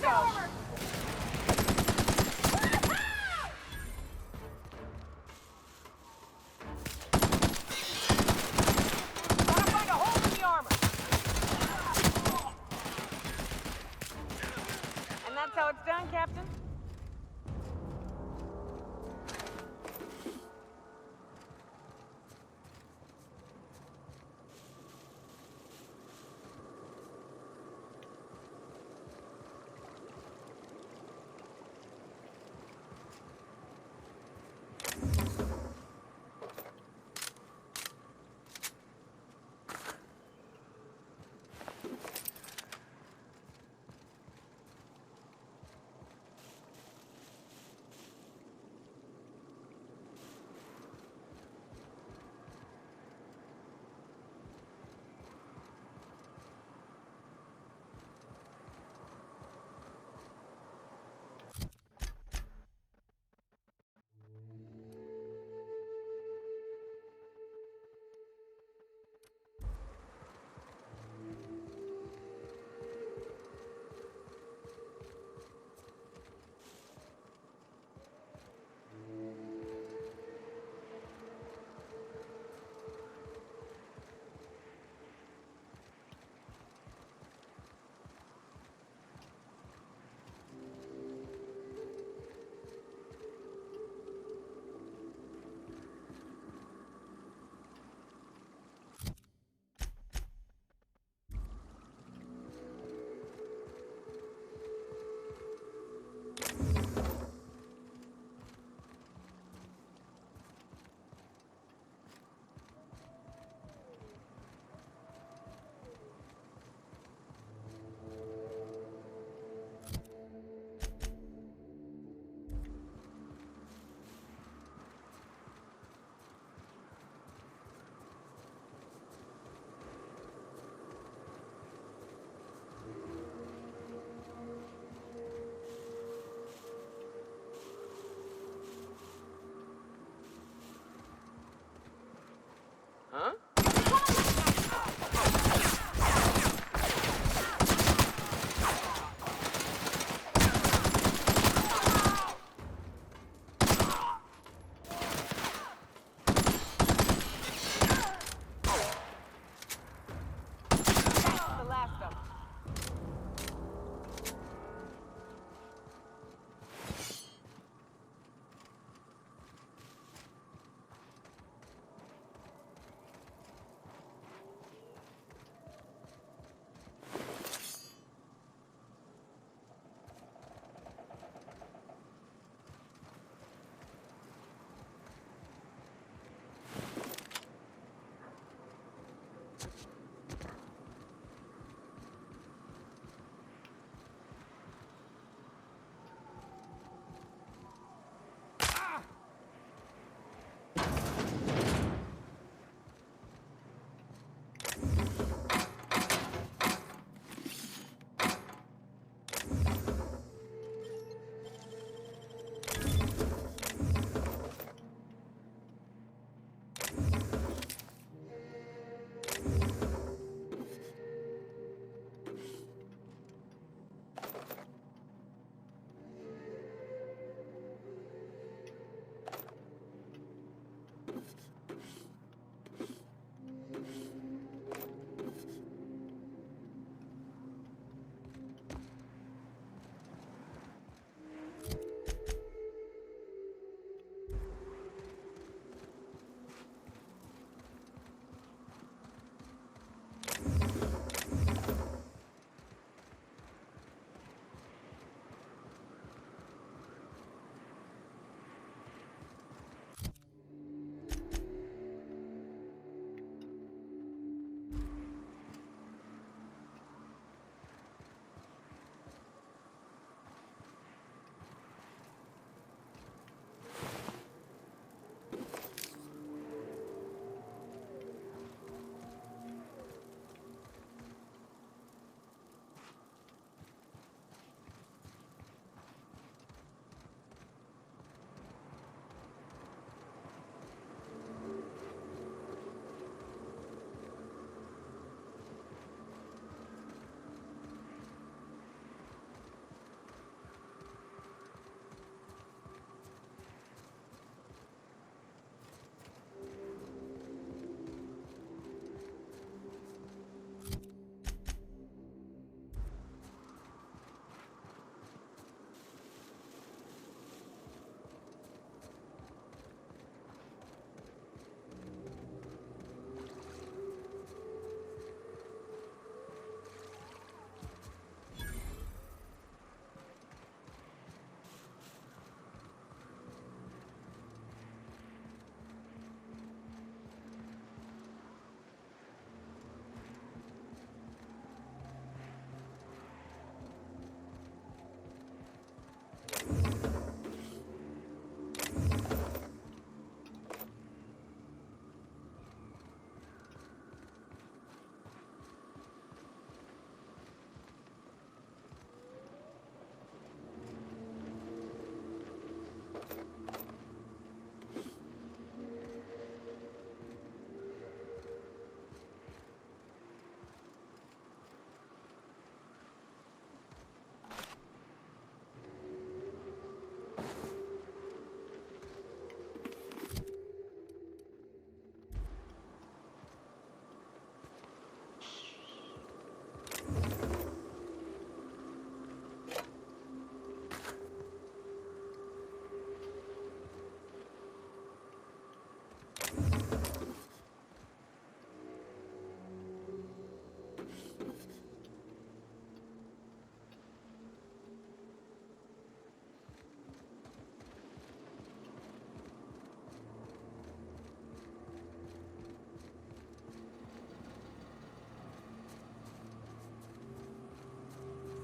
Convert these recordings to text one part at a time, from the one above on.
go. Gotta find a hole in the armor. And that's how it's done, Captain.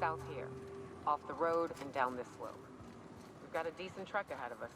south here, off the road and down this slope. We've got a decent trek ahead of us.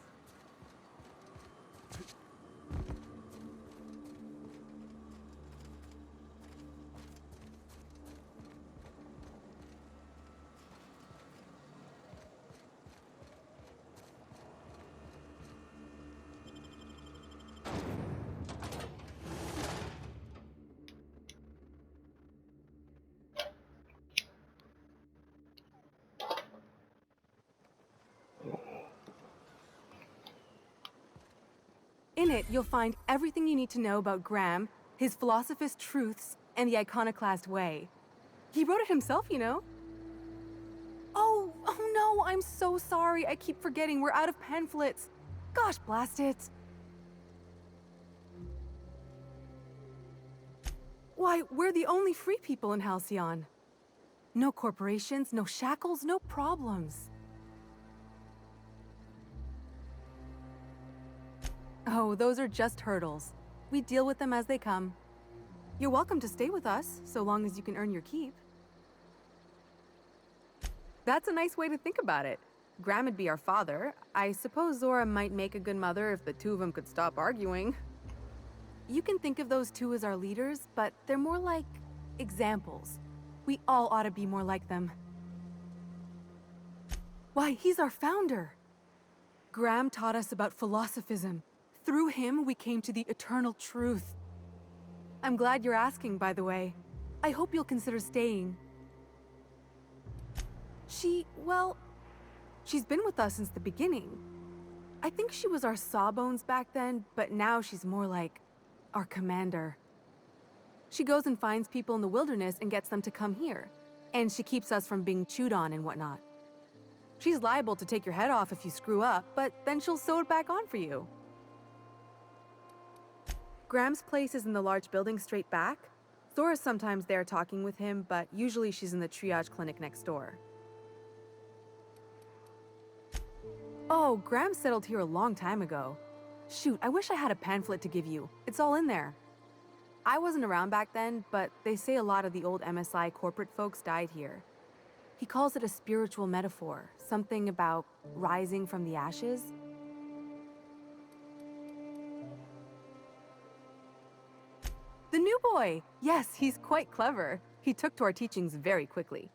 In it, you'll find everything you need to know about Graham, his philosophist truths, and the iconoclast way. He wrote it himself, you know. Oh no, I'm so sorry. I keep forgetting we're out of pamphlets. Gosh, blast it. Why, we're the only free people in Halcyon. No corporations, no shackles, no problems. Oh, those are just hurdles. We deal with them as they come. You're welcome to stay with us, so long as you can earn your keep. That's a nice way to think about it. Graham would be our father. I suppose Zora might make a good mother if the two of them could stop arguing. You can think of those two as our leaders, but they're more like examples. We all ought to be more like them. Why, he's our founder. Graham taught us about philosophism. Through him, we came to the eternal truth. I'm glad you're asking, by the way. I hope you'll consider staying. She's been with us since the beginning. I think she was our sawbones back then, but now she's more like our commander. She goes and finds people in the wilderness and gets them to come here. And she keeps us from being chewed on and whatnot. She's liable to take your head off if you screw up, but then she'll sew it back on for you. Graham's place is in the large building straight back. Zora's sometimes there talking with him, but usually she's in the triage clinic next door. Oh, Graham settled here a long time ago. Shoot, I wish I had a pamphlet to give you. It's all in there. I wasn't around back then, but they say a lot of the old MSI corporate folks died here. He calls it a spiritual metaphor, something about rising from the ashes. The new boy! Yes, he's quite clever. He took to our teachings very quickly.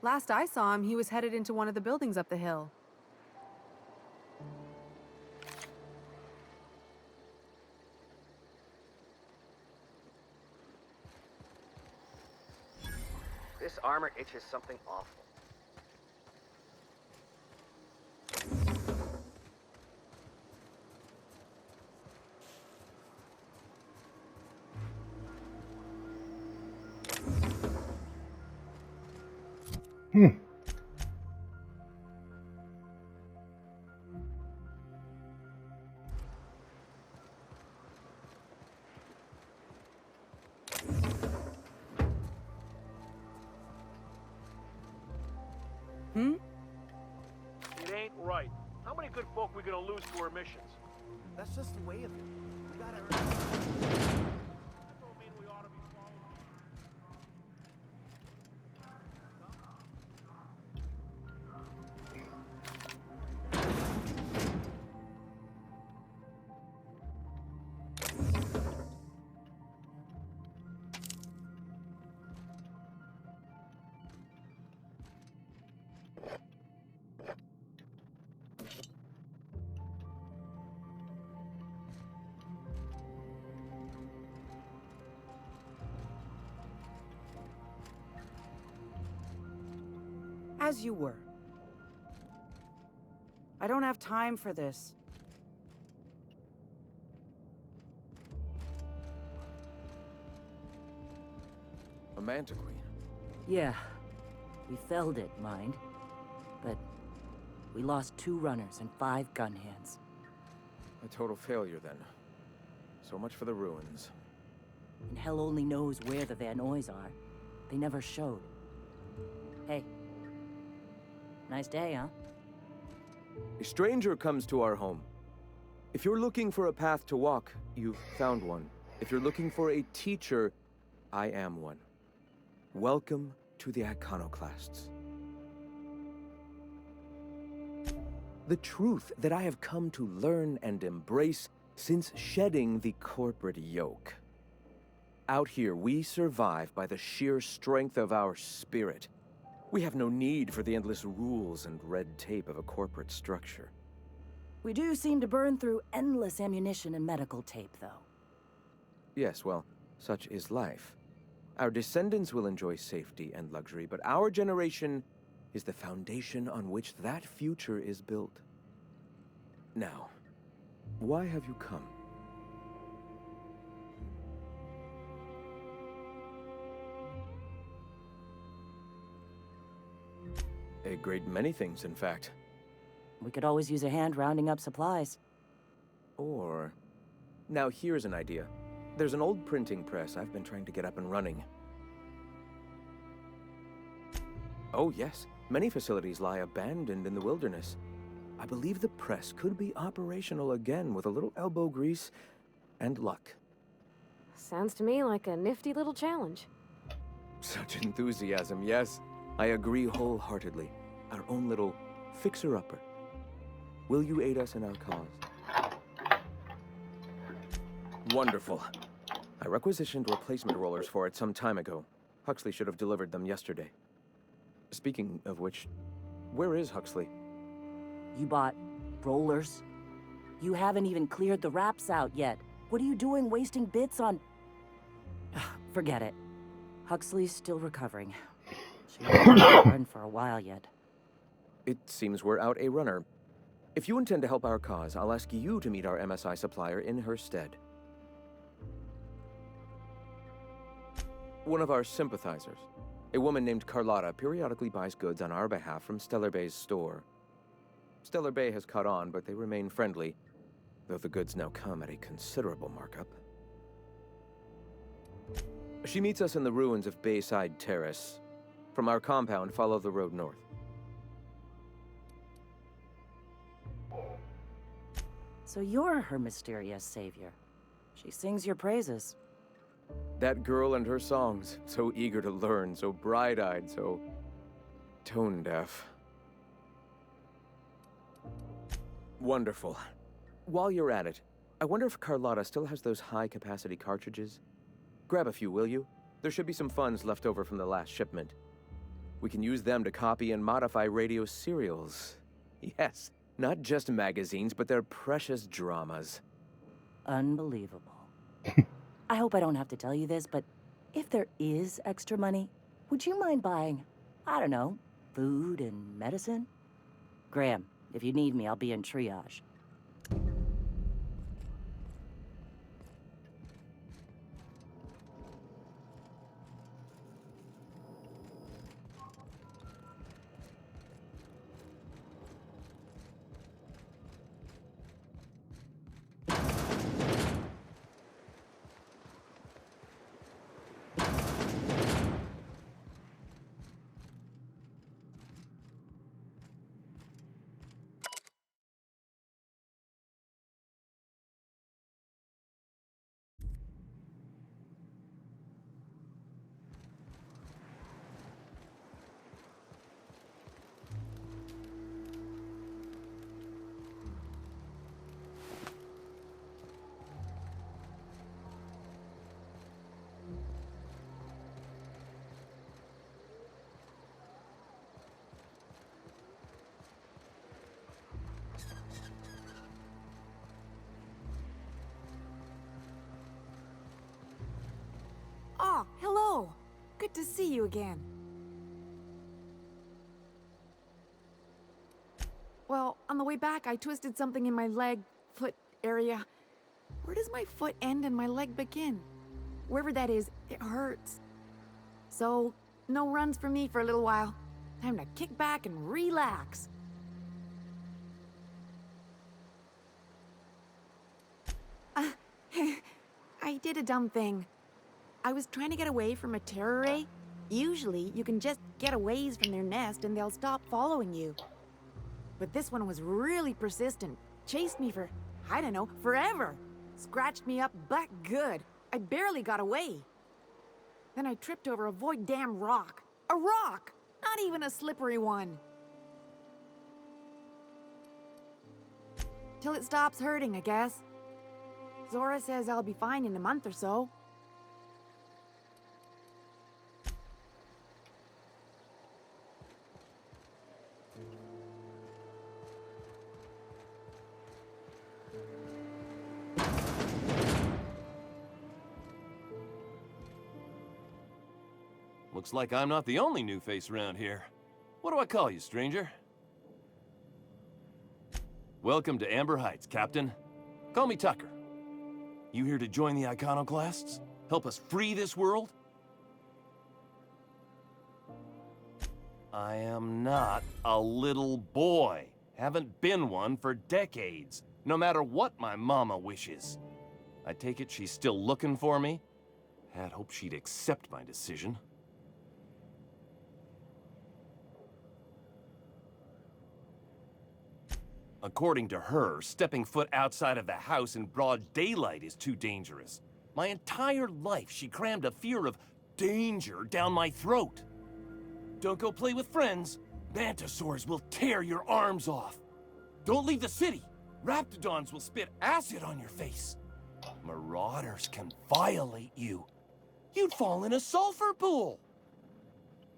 Last I saw him, he was headed into one of the buildings up the hill. This armor itches something awful. It ain't right. How many good folk we gonna lose to our missions? That's just the way of it. We gotta... That don't mean we ought to be following. As you were. I don't have time for this. A Manta Queen. Yeah, we felled it, mind. But we lost 2 runners and 5 gun hands. A total failure, then. So much for the ruins. And hell only knows where the Van Oys are. They never showed. Hey. Nice day, huh? A stranger comes to our home. If you're looking for a path to walk, you've found one. If you're looking for a teacher, I am one. Welcome to the iconoclasts. The truth that I have come to learn and embrace since shedding the corporate yoke. Out here, we survive by the sheer strength of our spirit. We have no need for the endless rules and red tape of a corporate structure. We do seem to burn through endless ammunition and medical tape, though. Yes, well, such is life. Our descendants will enjoy safety and luxury, but our generation is the foundation on which that future is built. Now, why have you come? A great many things, in fact. We could always use a hand rounding up supplies. Or... Now here's an idea. There's an old printing press I've been trying to get up and running. Oh yes, many facilities lie abandoned in the wilderness. I believe the press could be operational again with a little elbow grease and luck. Sounds to me like a nifty little challenge. Such enthusiasm, yes. I agree wholeheartedly. Our own little fixer-upper. Will you aid us in our cause? Wonderful. I requisitioned replacement rollers for it some time ago. Huxley should have delivered them yesterday. Speaking of which, where is Huxley? You bought rollers? You haven't even cleared the wraps out yet. What are you doing wasting bits on... Forget it. Huxley's still recovering. She won't run for a while yet. It seems we're out a runner. If you intend to help our cause, I'll ask you to meet our MSI supplier in her stead. One of our sympathizers, a woman named Carlotta, periodically buys goods on our behalf from Stellar Bay's store. Stellar Bay has caught on, but they remain friendly, though the goods now come at a considerable markup. She meets us in the ruins of Bayside Terrace. From our compound, follow the road north. So you're her mysterious savior. She sings your praises. That girl and her songs, so eager to learn, so bright-eyed, so tone-deaf. Wonderful. While you're at it, I wonder if Carlotta still has those high-capacity cartridges? Grab a few, will you? There should be some funds left over from the last shipment. We can use them to copy and modify radio serials. Yes, not just magazines, but their precious dramas. Unbelievable. I hope I don't have to tell you this, but if there is extra money, would you mind buying, I don't know, food and medicine? Graham, if you need me, I'll be in triage. Oh, hello. Good to see you again. Well, on the way back, I twisted something in my leg, foot area. Where does my foot end and my leg begin? Wherever that is, it hurts. So, no runs for me for a little while. Time to kick back and relax. I did a dumb thing. I was trying to get away from a terror ray. Usually, you can just get a ways from their nest and they'll stop following you. But this one was really persistent. Chased me for, I don't know, forever. Scratched me up but good. I barely got away. Then I tripped over a void damn rock. A rock! Not even a slippery one. Till it stops hurting, I guess. Zora says I'll be fine in a month or so. Looks like I'm not the only new face around here. What do I call you, stranger? Welcome to Amber Heights, Captain. Call me Tucker. You here to join the Iconoclasts? Help us free this world? I am not a little boy. Haven't been one for decades, no matter what my mama wishes. I take it she's still looking for me? Had hoped she'd accept my decision. According to her, stepping foot outside of the house in broad daylight is too dangerous. My entire life, she crammed a fear of danger down my throat. Don't go play with friends. Mantisaurs will tear your arms off. Don't leave the city. Raptidons will spit acid on your face. Marauders can violate you. You'd fall in a sulfur pool.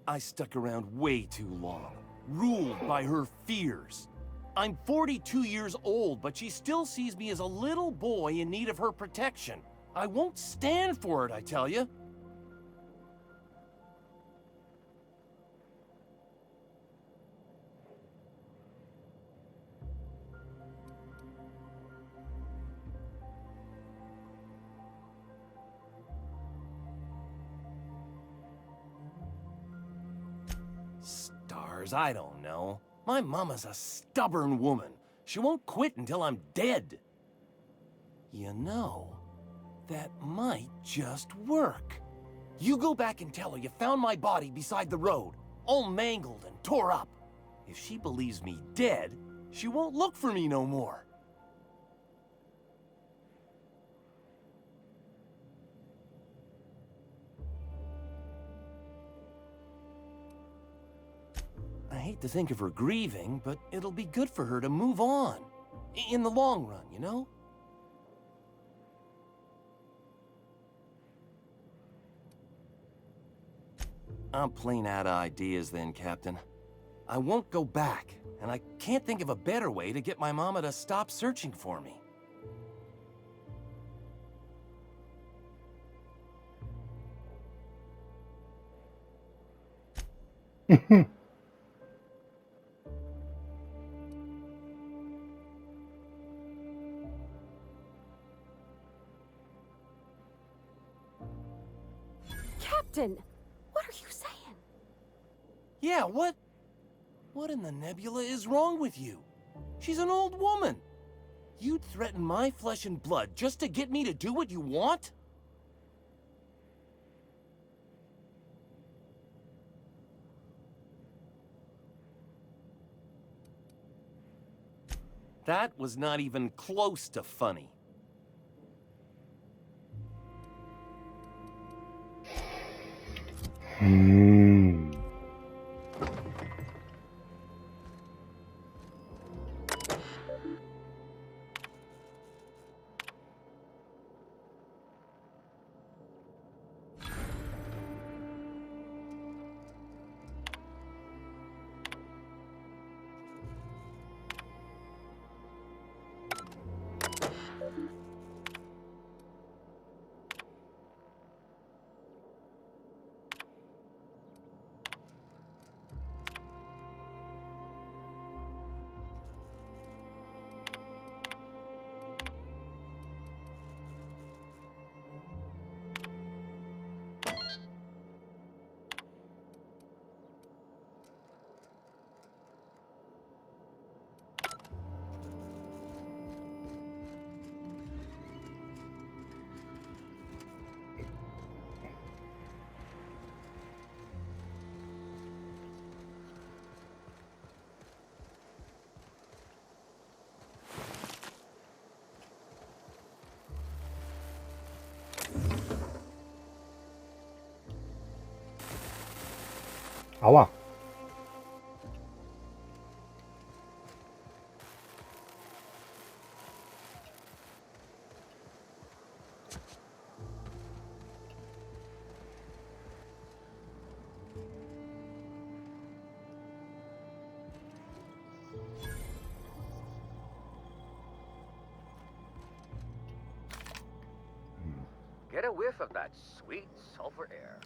I stuck around way too long, ruled by her fears. I'm 42 years old, but she still sees me as a little boy in need of her protection. I won't stand for it, I tell you. Stars, I don't know. My mama's a stubborn woman. She won't quit until I'm dead. You know, that might just work. You go back and tell her you found my body beside the road, all mangled and tore up. If she believes me dead, she won't look for me no more. I hate to think of her grieving, but it'll be good for her to move on. In the long run, you know? I'm plain out of ideas then, Captain. I won't go back, and I can't think of a better way to get my mama to stop searching for me. Captain, what are you saying? Yeah, what? What in the nebula is wrong with you? She's an old woman. You'd threaten my flesh and blood just to get me to do what you want? That was not even close to funny. เอาว่ะ Get a whiff of that sweet sulfur air.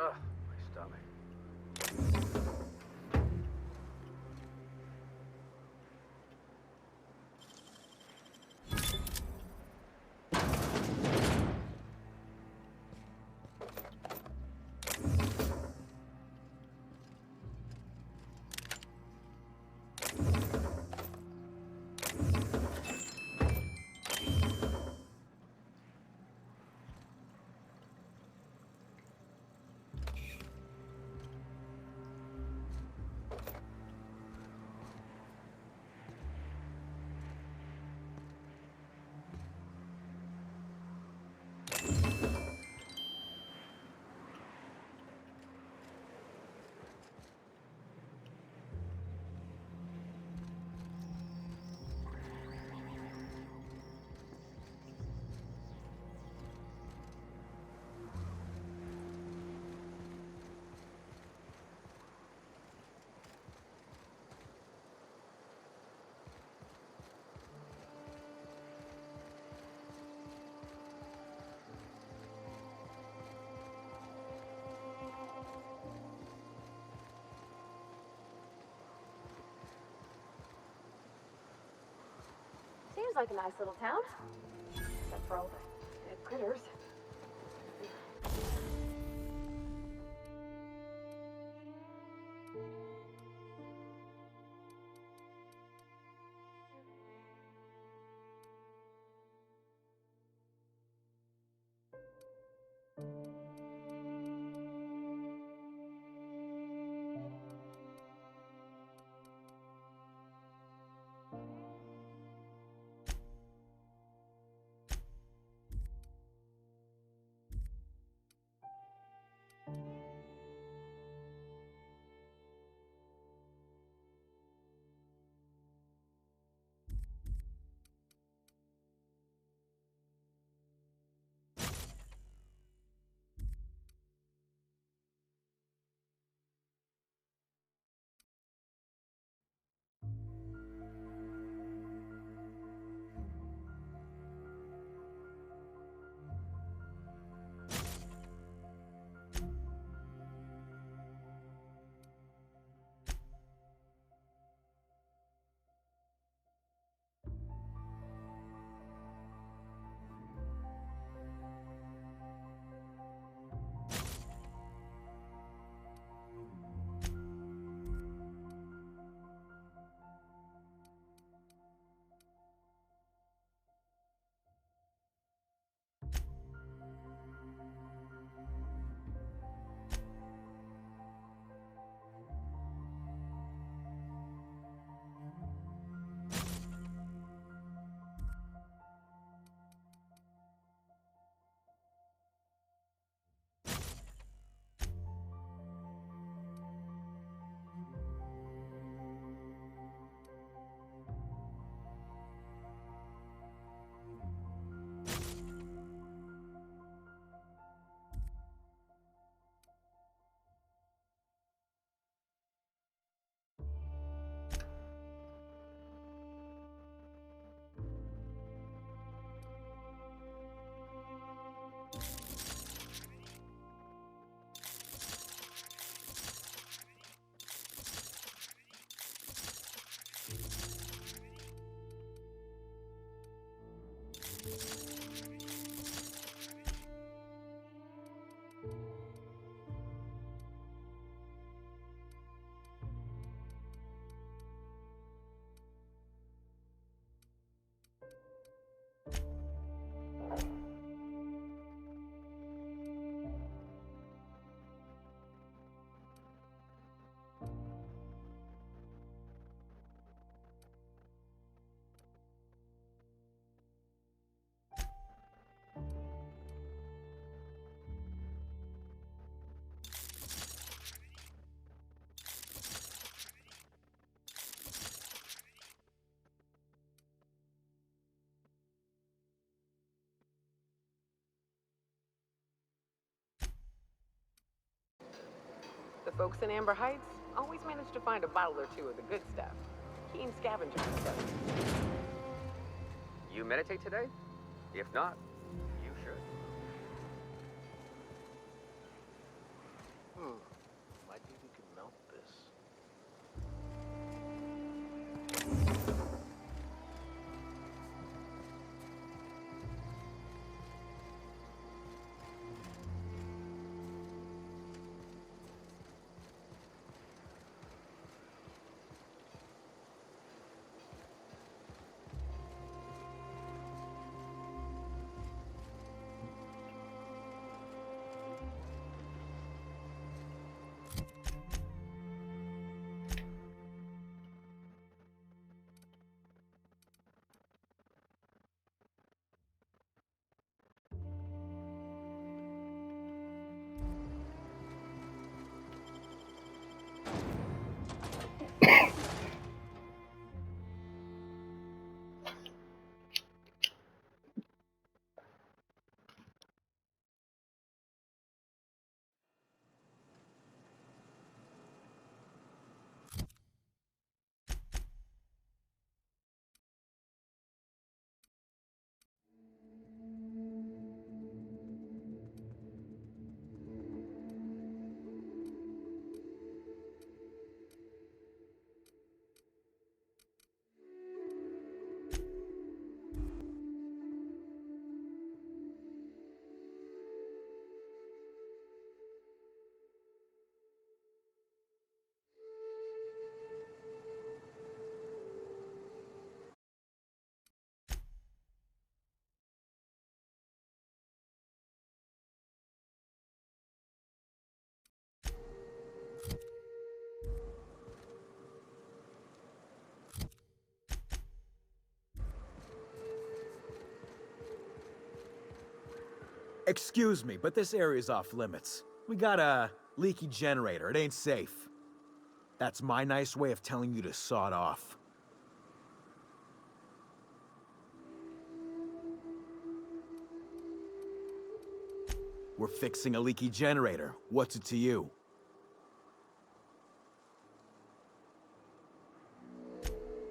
Ugh, my stomach. Seems like a nice little town. Except for all the dead critters. The folks in Amber Heights always manage to find a bottle or two of the good stuff. Keen scavengers and stuff. You meditate today? If not, you should. Might think we can melt this. Excuse me, but this area's off limits. We got a leaky generator. It ain't safe. That's my nice way of telling you to sod off. We're fixing a leaky generator. What's it to you?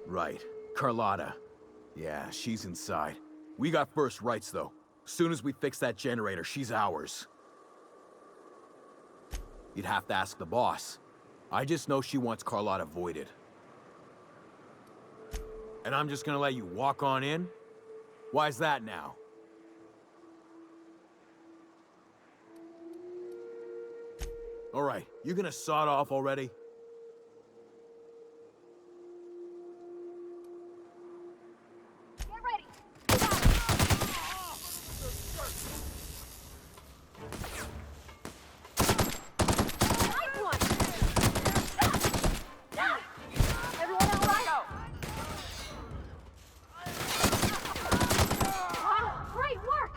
Right. Carlotta. Yeah, she's inside. We got first rights, though. Soon as we fix that generator, she's ours. You'd have to ask the boss. I just know she wants Carlotta voided. And I'm just gonna let you walk on in? Why's that now? All right, you gonna sod off already? Get ready. Nice one. Everyone all right? Wow, great work.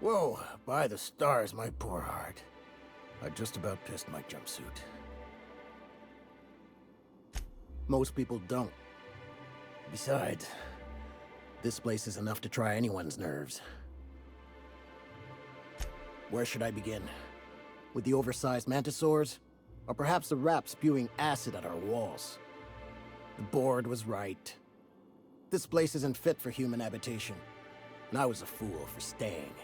Whoa, by the stars, my poor heart. I just about pissed my jumpsuit. Most people don't. Besides, this place is enough to try anyone's nerves. Where should I begin? With the oversized mantisaurs? Or perhaps the rap spewing acid at our walls? The board was right. This place isn't fit for human habitation, and I was a fool for staying.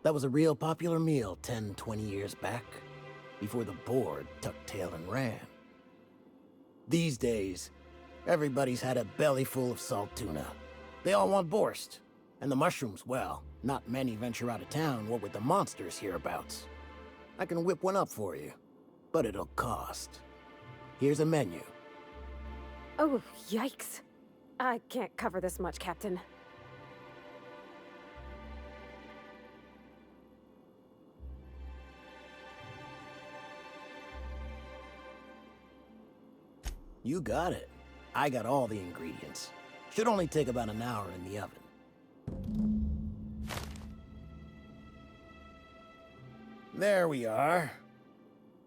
That was a real popular meal 10, 20 years back, before the board tucked tail and ran. These days, everybody's had a belly full of salt tuna. They all want borscht. And the mushrooms, well, not many venture out of town, what with the monsters hereabouts. I can whip one up for you, but it'll cost. Here's a menu. Oh, yikes. I can't cover this much, Captain. You got it. I got all the ingredients. Should only take about an hour in the oven. There we are.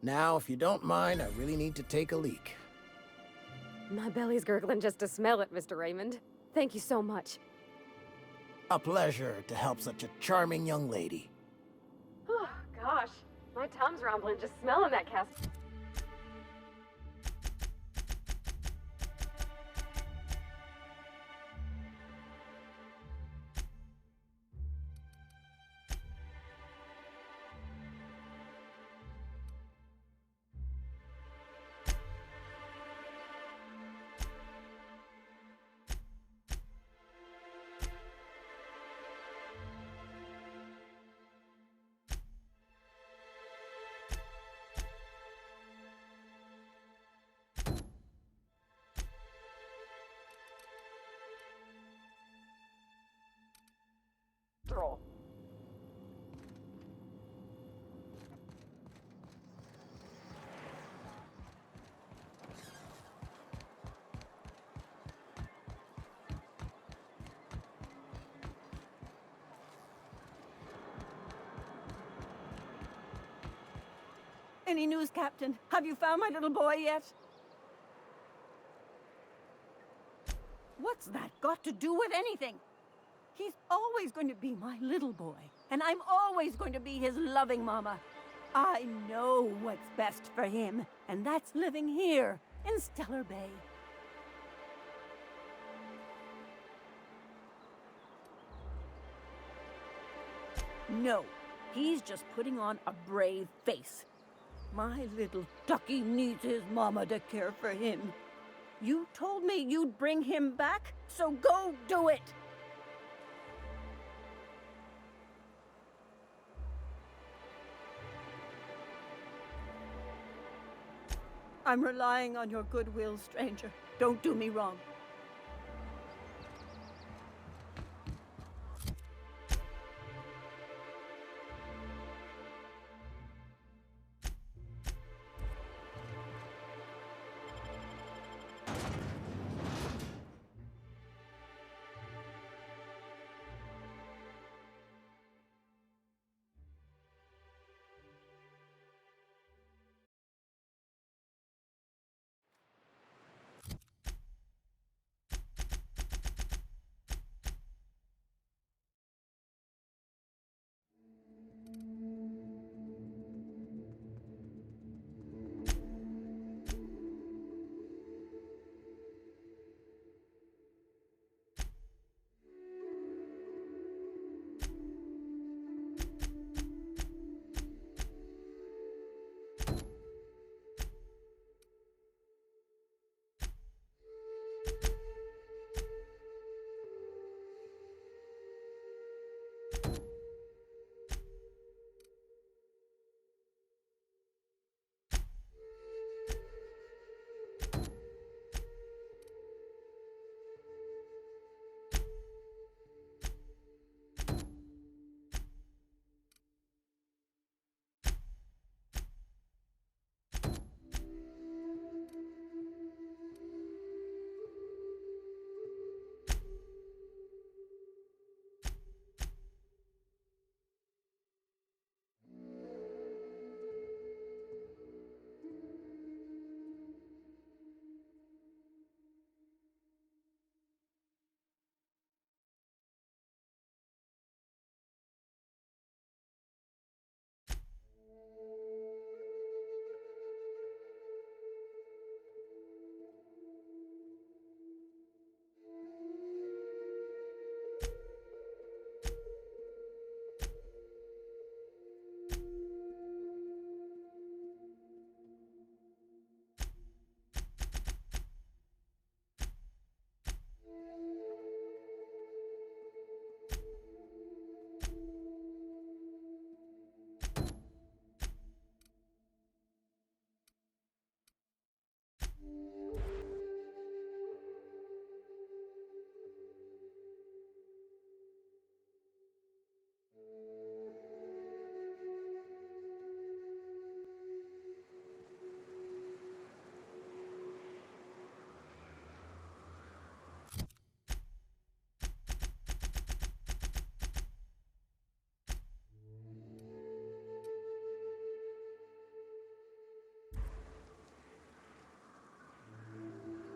Now, if you don't mind, I really need to take a leak. My belly's gurgling just to smell it, Mr. Raymond. Thank you so much. A pleasure to help such a charming young lady. Oh, gosh. My tum's rumbling just smelling that cast. Roll. Any news, Captain? Have you found my little boy yet? What's that got to do with anything? He's always going to be my little boy, and I'm always going to be his loving mama. I know what's best for him, and that's living here in Stellar Bay. No, he's just putting on a brave face. My little ducky needs his mama to care for him. You told me you'd bring him back, so go do it! I'm relying on your goodwill, stranger. Don't do me wrong.